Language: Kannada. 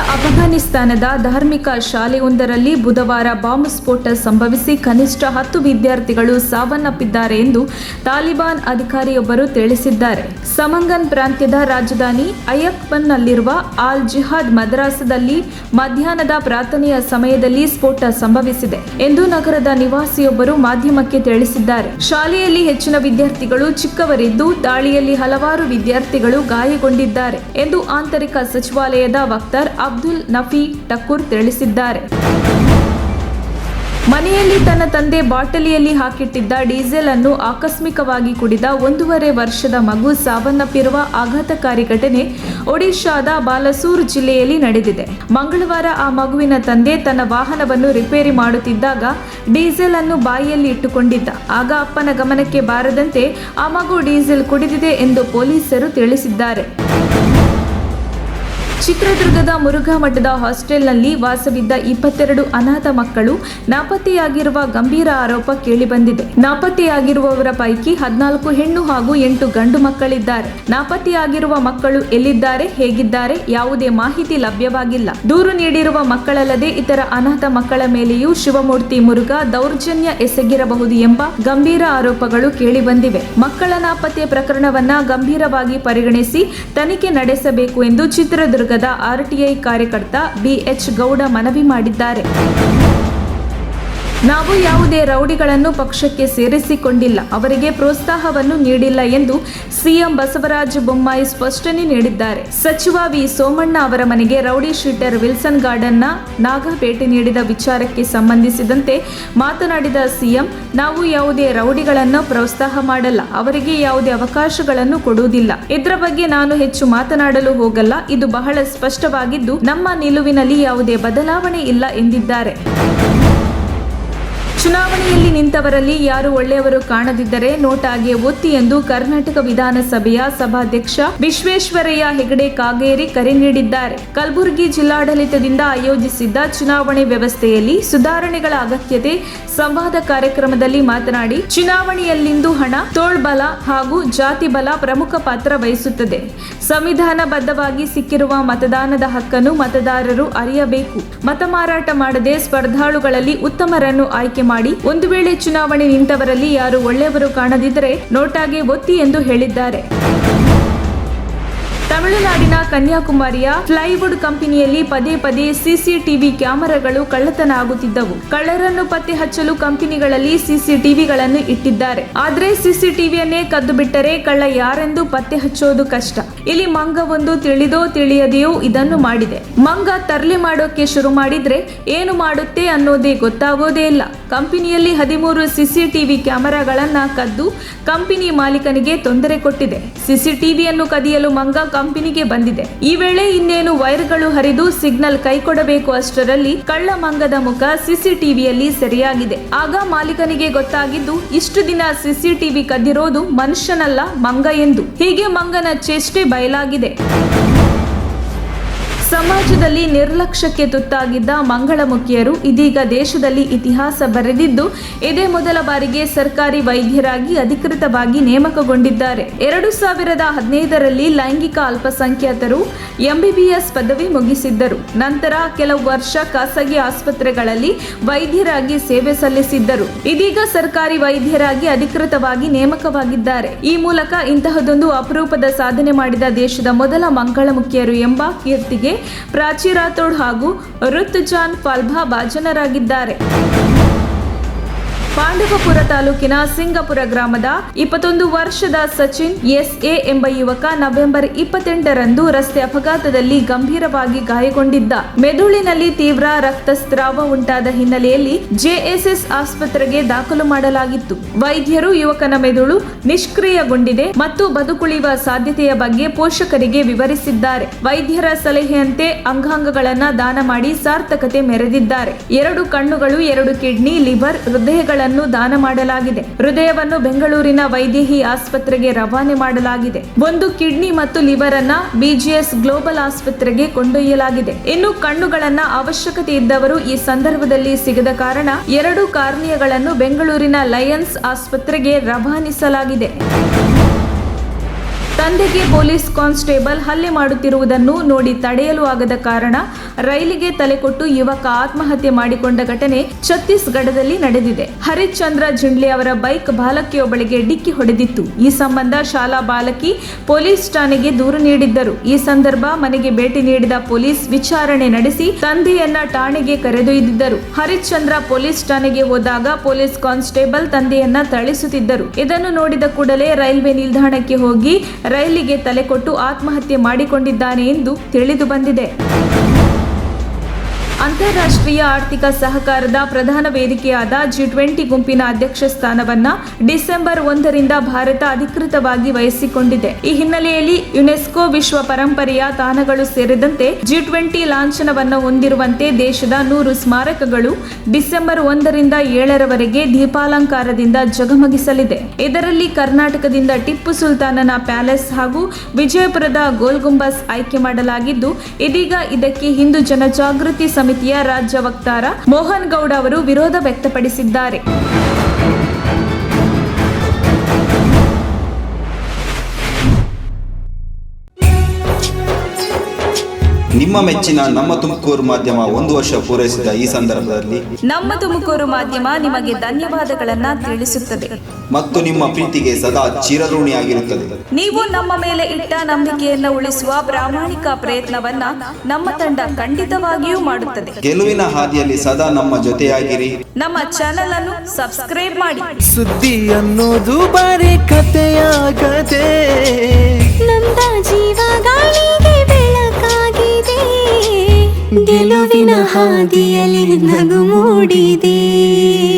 ಅಫಘಾನಿಸ್ತಾನದ ಧಾರ್ಮಿಕ ಶಾಲೆಯೊಂದರಲ್ಲಿ ಬುಧವಾರ ಬಾಂಬ್ ಸ್ಫೋಟ ಸಂಭವಿಸಿ ಕನಿಷ್ಠ 10 ವಿದ್ಯಾರ್ಥಿಗಳು ಸಾವನ್ನಪ್ಪಿದ್ದಾರೆ ಎಂದು ತಾಲಿಬಾನ್ ಅಧಿಕಾರಿಯೊಬ್ಬರು ತಿಳಿಸಿದ್ದಾರೆ. ಸಮಂಗನ್ ಪ್ರಾಂತ್ಯದ ರಾಜಧಾನಿ ಅಯಕ್ಬನ್ನಲ್ಲಿರುವ ಆಲ್ ಜಿಹಾದ್ ಮದ್ರಾಸದಲ್ಲಿ ಮಧ್ಯಾಹ್ನದ ಪ್ರಾರ್ಥನೆಯ ಸಮಯದಲ್ಲಿ ಸ್ಫೋಟ ಸಂಭವಿಸಿದೆ ಎಂದು ನಗರದ ನಿವಾಸಿಯೊಬ್ಬರು ಮಾಧ್ಯಮಕ್ಕೆ ತಿಳಿಸಿದ್ದಾರೆ. ಶಾಲೆಯಲ್ಲಿ ಹೆಚ್ಚಿನ ವಿದ್ಯಾರ್ಥಿಗಳು ಚಿಕ್ಕವರಿದ್ದು ದಾಳಿಯಲ್ಲಿ ಹಲವಾರು ವಿದ್ಯಾರ್ಥಿಗಳು ಗಾಯಗೊಂಡಿದ್ದಾರೆ ಎಂದು ಆಂತರಿಕ ಸಚಿವಾಲಯದ ವಕ್ತಾರ್ ಅಬ್ದುಲ್ ನಫಿ ಟಕೂರ್ ತಿಳಿಸಿದ್ದಾರೆ. ಮನೆಯಲ್ಲಿ ತನ್ನ ತಂದೆ ಬಾಟಲಿಯಲ್ಲಿ ಹಾಕಿಟ್ಟಿದ್ದ ಡೀಸೆಲ್ ಅನ್ನು ಆಕಸ್ಮಿಕವಾಗಿ ಕುಡಿದ 1.5 ವರ್ಷದ ಮಗು ಸಾವನ್ನಪ್ಪಿರುವ ಆಘಾತಕಾರಿ ಘಟನೆ ಒಡಿಶಾದ ಬಾಲಸೂರ್ ಜಿಲ್ಲೆಯಲ್ಲಿ ನಡೆದಿದೆ. ಮಂಗಳವಾರ ಆ ಮಗುವಿನ ತಂದೆ ತನ್ನ ವಾಹನವನ್ನು ರಿಪೇರಿ ಮಾಡುತ್ತಿದ್ದಾಗ ಡೀಸೆಲ್ ಅನ್ನು ಬಾಯಿಯಲ್ಲಿ ಇಟ್ಟುಕೊಂಡಿದ್ದ. ಆಗ ಅಪ್ಪನ ಗಮನಕ್ಕೆ ಬಾರದಂತೆ ಆ ಮಗು ಡೀಸೆಲ್ ಕುಡಿದಿದೆ ಎಂದು ಪೊಲೀಸರು ತಿಳಿಸಿದ್ದಾರೆ. ಚಿತ್ರದುರ್ಗದ ಮುರುಘಾ ಮಠದ ಹಾಸ್ಟೆಲ್ನಲ್ಲಿ ವಾಸವಿದ್ದ 22 ಅನಾಥ ಮಕ್ಕಳು ನಾಪತ್ತೆಯಾಗಿರುವ ಗಂಭೀರ ಆರೋಪ ಕೇಳಿಬಂದಿದೆ. ನಾಪತ್ತೆಯಾಗಿರುವವರ ಪೈಕಿ 14 ಹೆಣ್ಣು ಹಾಗೂ 8 ಗಂಡು ಮಕ್ಕಳಿದ್ದಾರೆ. ನಾಪತ್ತೆಯಾಗಿರುವ ಮಕ್ಕಳು ಎಲ್ಲಿದ್ದಾರೆ, ಹೇಗಿದ್ದಾರೆ, ಯಾವುದೇ ಮಾಹಿತಿ ಲಭ್ಯವಾಗಿಲ್ಲ. ದೂರು ನೀಡಿರುವ ಮಕ್ಕಳಲ್ಲದೆ ಇತರ ಅನಾಥ ಮಕ್ಕಳ ಮೇಲೆಯೂ ಶಿವಮೂರ್ತಿ ಮುರುಘಾ ದೌರ್ಜನ್ಯ ಎಸಗಿರಬಹುದು ಎಂಬ ಗಂಭೀರ ಆರೋಪಗಳು ಕೇಳಿಬಂದಿವೆ. ಮಕ್ಕಳ ನಾಪತ್ತೆ ಪ್ರಕರಣವನ್ನ ಗಂಭೀರವಾಗಿ ಪರಿಗಣಿಸಿ ತನಿಖೆ ನಡೆಸಬೇಕು ಎಂದು ಚಿತ್ರದುರ್ಗ ಆರ್ಟಿಐ ಕಾರ್ಯಕರ್ತ ಬಿಎಚ್ ಗೌಡ ಮನವಿ ಮಾಡಿದ್ದಾರೆ. ನಾವು ಯಾವುದೇ ರೌಡಿಗಳನ್ನು ಪಕ್ಷಕ್ಕೆ ಸೇರಿಸಿಕೊಂಡಿಲ್ಲ, ಅವರಿಗೆ ಪ್ರೋತ್ಸಾಹವನ್ನು ನೀಡಿಲ್ಲ ಎಂದು ಸಿಎಂ ಬಸವರಾಜ ಬೊಮ್ಮಾಯಿ ಸ್ಪಷ್ಟನೆ ನೀಡಿದ್ದಾರೆ. ಸಚಿವ ವಿ ಸೋಮಣ್ಣ ಅವರ ಮನೆಗೆ ರೌಡಿ ಶೀಟರ್ ವಿಲ್ಸನ್ ಗಾರ್ಡನ್ನ ನಾಗ ಭೇಟಿ ನೀಡಿದ ವಿಚಾರಕ್ಕೆ ಸಂಬಂಧಿಸಿದಂತೆ ಮಾತನಾಡಿದ ಸಿಎಂ, ನಾವು ಯಾವುದೇ ರೌಡಿಗಳನ್ನು ಪ್ರೋತ್ಸಾಹ ಮಾಡಲ್ಲ, ಅವರಿಗೆ ಯಾವುದೇ ಅವಕಾಶಗಳನ್ನು ಕೊಡುವುದಿಲ್ಲ. ಇದರ ಬಗ್ಗೆ ನಾನು ಹೆಚ್ಚು ಮಾತನಾಡಲು ಹೋಗಲ್ಲ. ಇದು ಬಹಳ ಸ್ಪಷ್ಟವಾಗಿದ್ದು ನಮ್ಮ ನಿಲುವಿನಲ್ಲಿ ಯಾವುದೇ ಬದಲಾವಣೆ ಇಲ್ಲ ಎಂದಿದ್ದಾರೆ. ಚುನಾವಣೆಯಲ್ಲಿ ನಿಂತವರಲ್ಲಿ ಯಾರು ಒಳ್ಳೆಯವರು ಕಾಣದಿದ್ದರೆ ನೋಟಾಗೆ ಒತ್ತಿ ಎಂದು ಕರ್ನಾಟಕ ವಿಧಾನಸಭೆಯ ಸಭಾಧ್ಯಕ್ಷ ವಿಶ್ವೇಶ್ವರಯ್ಯ ಹೆಗಡೆ ಕಾಗೇರಿ ಕರೆ ನೀಡಿದ್ದಾರೆ. ಕಲಬುರಗಿ ಜಿಲ್ಲಾಡಳಿತದಿಂದ ಆಯೋಜಿಸಿದ್ದ ಚುನಾವಣೆ ವ್ಯವಸ್ಥೆಯಲ್ಲಿ ಸುಧಾರಣೆಗಳ ಅಗತ್ಯತೆ ಸಂವಾದ ಕಾರ್ಯಕ್ರಮದಲ್ಲಿ ಮಾತನಾಡಿ, ಚುನಾವಣೆಯಲ್ಲಿಂದು ಹಣ, ತೋಳ್ಬಲ ಹಾಗೂ ಜಾತಿ ಬಲ ಪ್ರಮುಖ ಪಾತ್ರ ವಹಿಸುತ್ತದೆ. ಸಂವಿಧಾನಬದ್ಧವಾಗಿ ಸಿಕ್ಕಿರುವ ಮತದಾನದ ಹಕ್ಕನ್ನು ಮತದಾರರು ಅರಿಯಬೇಕು. ಮತ ಮಾರಾಟ ಮಾಡದೆ ಸ್ಪರ್ಧಾಳುಗಳಲ್ಲಿ ಉತ್ತಮರನ್ನು ಆಯ್ಕೆ ಮಾಡಿ ಒಂದು ವೇಳೆ ಚುನಾವಣೆ ನಿಂತವರಲ್ಲಿ ಯಾರು ಒಳ್ಳೆಯವರು ಕಾಣದಿದ್ದರೆ ನೋಟಾಗೆ ಒತ್ತಿ ಎಂದು ಹೇಳಿದ್ದಾರೆ. ತಮಿಳುನಾಡಿನ ಕನ್ಯಾಕುಮಾರಿಯ ಫ್ಲೈವುಡ್ ಕಂಪನಿಯಲ್ಲಿ ಪದೇ ಪದೇ ಸಿಸಿಟಿವಿ ಕ್ಯಾಮೆರಾಗಳು ಕಳ್ಳತನ ಆಗುತ್ತಿದ್ದವು. ಕಳ್ಳರನ್ನು ಪತ್ತೆ ಹಚ್ಚಲು ಕಂಪನಿಗಳಲ್ಲಿ ಸಿಸಿಟಿವಿಗಳನ್ನು ಇಟ್ಟಿದ್ದಾರೆ. ಆದರೆ ಸಿಸಿಟಿವಿಯನ್ನೇ ಕದ್ದು ಬಿಟ್ಟರೆ ಕಳ್ಳ ಯಾರೆಂದು ಪತ್ತೆ ಹಚ್ಚೋದು ಕಷ್ಟ. ಇಲ್ಲಿ ಮಂಗವೊಂದು ತಿಳಿದೋ ತಿಳಿಯದೆಯೋ ಇದನ್ನು ಮಾಡಿದೆ. ಮಂಗ ತರ್ಲೆ ಮಾಡೋಕೆ ಶುರು ಮಾಡಿದ್ರೆ ಏನು ಮಾಡುತ್ತೆ ಅನ್ನೋದೇ ಗೊತ್ತಾಗೋದೇ ಇಲ್ಲ. ಕಂಪನಿಯಲ್ಲಿ 13 ಸಿಸಿಟಿವಿ ಕ್ಯಾಮೆರಾಗಳನ್ನ ಕದ್ದು ಕಂಪನಿ ಮಾಲೀಕನಿಗೆ ತೊಂದರೆ ಕೊಟ್ಟಿದೆ. ಸಿಸಿಟಿವಿಯನ್ನು ಕದಿಯಲು ಮಂಗ ಕಂಪನಿಗೆ ಬಂದಿದೆ. ಈ ವೇಳೆ ಇನ್ನೇನು ವೈರ್ಗಳು ಹರಿದು ಸಿಗ್ನಲ್ ಕೈಕೊಡಬೇಕು ಅಷ್ಟರಲ್ಲಿ ಕಳ್ಳ ಮಂಗದ ಮುಖ ಸಿಸಿಟಿವಿಯಲ್ಲಿ ಸೆರೆಯಾಗಿದೆ. ಆಗ ಮಾಲೀಕನಿಗೆ ಗೊತ್ತಾಗಿದ್ದು ಇಷ್ಟು ದಿನ ಸಿಸಿಟಿವಿ ಕದ್ದಿರೋದು ಮನುಷ್ಯನಲ್ಲ ಮಂಗ ಎಂದು. ಹೀಗೆ ಮಂಗನ ಚೇಷ್ಟೆ ಬಯಲಾಗಿದೆ. ಸಮಾಜದಲ್ಲಿ ನಿರ್ಲಕ್ಷ್ಯಕ್ಕೆ ತುತ್ತಾಗಿದ್ದ ಮಂಗಳಮುಖಿಯರು ಇದೀಗ ದೇಶದಲ್ಲಿ ಇತಿಹಾಸ ಬರೆದಿದ್ದು ಇದೇ ಮೊದಲ ಬಾರಿಗೆ ಸರ್ಕಾರಿ ವೈದ್ಯರಾಗಿ ಅಧಿಕೃತವಾಗಿ ನೇಮಕಗೊಂಡಿದ್ದಾರೆ. 2015ರಲ್ಲಿ ಲೈಂಗಿಕ ಅಲ್ಪಸಂಖ್ಯಾತರು ಎಂಬಿಬಿಎಸ್ ಪದವಿ ಮುಗಿಸಿದ್ದರು. ನಂತರ ಕೆಲವು ವರ್ಷ ಖಾಸಗಿ ಆಸ್ಪತ್ರೆಗಳಲ್ಲಿ ವೈದ್ಯರಾಗಿ ಸೇವೆ ಸಲ್ಲಿಸಿದ್ದರು. ಇದೀಗ ಸರ್ಕಾರಿ ವೈದ್ಯರಾಗಿ ಅಧಿಕೃತವಾಗಿ ನೇಮಕವಾಗಿದ್ದಾರೆ. ಈ ಮೂಲಕ ಇಂತಹದೊಂದು ಅಪರೂಪದ ಸಾಧನೆ ಮಾಡಿದ ದೇಶದ ಮೊದಲ ಮಂಗಳಮುಖಿಯರು ಎಂಬ ಕೀರ್ತಿಗೆ ಪ್ರಾಚಿ ರಾಥೋಡ್ ಹಾಗೂ ಋತುಜಾನ್ ಫಾಲ್ಭಾ ಭಾಜನರಾಗಿದ್ದಾರೆ. ಪಾಂಡವಪುರ ತಾಲೂಕಿನ ಸಿಂಗಪುರ ಗ್ರಾಮದ 21 ವರ್ಷದ ಸಚಿನ್ ಎಸ್ಎ ಎಂಬ ಯುವಕ ನವೆಂಬರ್ 28ರಂದು ರಸ್ತೆ ಅಪಘಾತದಲ್ಲಿ ಗಂಭೀರವಾಗಿ ಗಾಯಗೊಂಡಿದ್ದ. ಮೆದುಳಿನಲ್ಲಿ ತೀವ್ರ ರಕ್ತಸ್ರಾವ ಉಂಟಾದ ಹಿನ್ನೆಲೆಯಲ್ಲಿ ಜೆಎಸ್ಎಸ್ ಆಸ್ಪತ್ರೆಗೆ ದಾಖಲು ಮಾಡಲಾಗಿತ್ತು. ವೈದ್ಯರು ಯುವಕನ ಮೆದುಳು ನಿಷ್ಕ್ರಿಯಗೊಂಡಿದೆ ಮತ್ತು ಬದುಕುಳಿಯುವ ಸಾಧ್ಯತೆಯ ಬಗ್ಗೆ ಪೋಷಕರಿಗೆ ವಿವರಿಸಿದ್ದಾರೆ. ವೈದ್ಯರ ಸಲಹೆಯಂತೆ ಅಂಗಾಂಗಗಳನ್ನು ದಾನ ಮಾಡಿ ಸಾರ್ಥಕತೆ ಮೆರೆದಿದ್ದಾರೆ. 2 ಕಣ್ಣುಗಳು, 2 ಕಿಡ್ನಿ, ಲಿವರ್, ಹೃದಯಗಳ ದಾನ ಮಾಡಲಾಗಿದೆ. ಹೃದಯವನ್ನು ಬೆಂಗಳೂರಿನ ವೈದೇಹಿ ಆಸ್ಪತ್ರೆಗೆ ರವಾನೆ ಮಾಡಲಾಗಿದೆ. 1 ಕಿಡ್ನಿ ಮತ್ತು ಲಿವರ್ ಅನ್ನ ಬಿಜಿಎಸ್ ಗ್ಲೋಬಲ್ ಆಸ್ಪತ್ರೆಗೆ ಕೊಂಡೊಯ್ಯಲಾಗಿದೆ. ಇನ್ನು ಕಣ್ಣುಗಳನ್ನ ಅವಶ್ಯಕತೆ ಇದ್ದವರು ಈ ಸಂದರ್ಭದಲ್ಲಿ ಸಿಗದ ಕಾರಣ 2 ಕಾರ್ನಿಯಗಳನ್ನು ಬೆಂಗಳೂರಿನ ಲಯನ್ಸ್ ಆಸ್ಪತ್ರೆಗೆ ರವಾನಿಸಲಾಗಿದೆ. ತಂದೆಗೆ ಪೊಲೀಸ್ ಕಾನ್ಸ್ಟೇಬಲ್ ಹಲ್ಲೆ ಮಾಡುತ್ತಿರುವುದನ್ನು ನೋಡಿ ತಡೆಯಲು ಆಗದ ಕಾರಣ ರೈಲಿಗೆ ತಲೆಕೊಟ್ಟು ಯುವಕ ಆತ್ಮಹತ್ಯೆ ಮಾಡಿಕೊಂಡ ಘಟನೆ ಛತ್ತೀಸ್ಗಢದಲ್ಲಿ ನಡೆದಿದೆ. ಹರಿಶ್ಚಂದ್ರ ಜಿಂಡ್ಲೆ ಅವರ ಬೈಕ್ ಬಾಲಕಿಯೊಬ್ಬಳಿಗೆ ಡಿಕ್ಕಿ ಹೊಡೆದಿತ್ತು. ಈ ಸಂಬಂಧ ಶಾಲಾ ಬಾಲಕಿ ಪೊಲೀಸ್ ಠಾಣೆಗೆ ದೂರು ನೀಡಿದ್ದರು. ಈ ಸಂದರ್ಭ ಮನೆಗೆ ಭೇಟಿ ನೀಡಿದ ಪೊಲೀಸ್ ವಿಚಾರಣೆ ನಡೆಸಿ ತಂದೆಯನ್ನ ಠಾಣೆಗೆ ಕರೆದೊಯ್ದಿದ್ದರು. ಹರಿಶ್ಚಂದ್ರ ಪೊಲೀಸ್ ಠಾಣೆಗೆ ಹೋದಾಗ ಪೊಲೀಸ್ ಕಾನ್ಸ್ಟೇಬಲ್ ತಂದೆಯನ್ನ ಥಳಿಸುತ್ತಿದ್ದರು. ಇದನ್ನು ನೋಡಿದ ಕೂಡಲೇ ರೈಲ್ವೆ ನಿಲ್ದಾಣಕ್ಕೆ ಹೋಗಿ ರೈಲಿಗೆ ತಲೆಕೊಟ್ಟು ಆತ್ಮಹತ್ಯೆ ಮಾಡಿಕೊಂಡಿದ್ದಾನೆ ಎಂದು ತಿಳಿದು ಬಂದಿದೆ. ಅಂತಾರಾಷ್ಟ್ರೀಯ ಆರ್ಥಿಕ ಸಹಕಾರದ ಪ್ರಧಾನ ವೇದಿಕೆಯಾದ G20 ಗುಂಪಿನ ಅಧ್ಯಕ್ಷ ಸ್ಥಾನವನ್ನ ಡಿಸೆಂಬರ್ 1ರಿಂದ ಭಾರತ ಅಧಿಕೃತವಾಗಿ ವಹಿಸಿಕೊಂಡಿದೆ. ಈ ಹಿನ್ನೆಲೆಯಲ್ಲಿ ಯುನೆಸ್ಕೋ ವಿಶ್ವ ಪರಂಪರೆಯ ತಾಣಗಳು ಸೇರಿದಂತೆ G20 ಲಾಂಛನವನ್ನು ಹೊಂದಿರುವಂತೆ ದೇಶದ 100 ಸ್ಮಾರಕಗಳು ಡಿಸೆಂಬರ್ 1ರಿಂದ 7ರವರೆಗೆ ದೀಪಾಲಂಕಾರದಿಂದ ಜಗಮಗಿಸಲಿದೆ. ಇದರಲ್ಲಿ ಕರ್ನಾಟಕದಿಂದ ಟಿಪ್ಪು ಸುಲ್ತಾನನ ಪ್ಯಾಲೇಸ್ ಹಾಗೂ ವಿಜಯಪುರದ ಗೋಲ್ ಗುಂಬಸ್ ಆಯ್ಕೆ ಮಾಡಲಾಗಿದ್ದು, ಇದೀಗ ಇದಕ್ಕೆ ಹಿಂದೂ ಜನಜಾಗೃತಿ ಸಮಿತಿಯ ರಾಜ್ಯ ವಕ್ತಾರ ಮೋಹನ್ ಗೌಡ ಅವರು ವಿರೋಧ ವ್ಯಕ್ತಪಡಿಸಿದ್ದಾರೆ. ನಿಮ್ಮ ಮೆಚ್ಚಿನ ನಮ್ಮ ತುಮಕೂರು ಮಾಧ್ಯಮ 1 ವರ್ಷ ಪೂರೈಸಿದ ಈ ಸಂದರ್ಭದಲ್ಲಿ ನಮ್ಮ ತುಮಕೂರು ಮಾಧ್ಯಮ ನಿಮಗೆ ಧನ್ಯವಾದಗಳನ್ನ ತಿಳಿಸುತ್ತದೆ ಮತ್ತು ನಿಮ್ಮ ಪ್ರೀತಿಗೆ ಸದಾ ಚಿರಋಣಿಯಾಗಿರುತ್ತದೆ. ನೀವು ನಮ್ಮ ಮೇಲೆ ಇಟ್ಟ ನಂಬಿಕೆಯನ್ನು ಉಳಿಸುವ ಪ್ರಾಮಾಣಿಕ ಪ್ರಯತ್ನವನ್ನ ನಮ್ಮ ತಂಡ ಖಂಡಿತವಾಗಿಯೂ ಮಾಡುತ್ತದೆ. ಗೆಲುವಿನ ಹಾದಿಯಲ್ಲಿ ಸದಾ ನಮ್ಮ ಜೊತೆಯಾಗಿರಿ. ನಮ್ಮ ಚಾನೆಲ್ ಅನ್ನು ಸಬ್ಸ್ಕ್ರೈಬ್ ಮಾಡಿ. ಸುದ್ದಿ ಅನ್ನೋದು ಬರೀ ಕಥೆಯಾಗದೆ ನೊಂದ ಜೀವ ಗಾಳಿಗೆ ಬೆಳಕಾಗಿದೆ, ಗೆಲುವಿನ ಹಾದಿಯಲ್ಲಿ ನಗು ಮೂಡಿದೆ.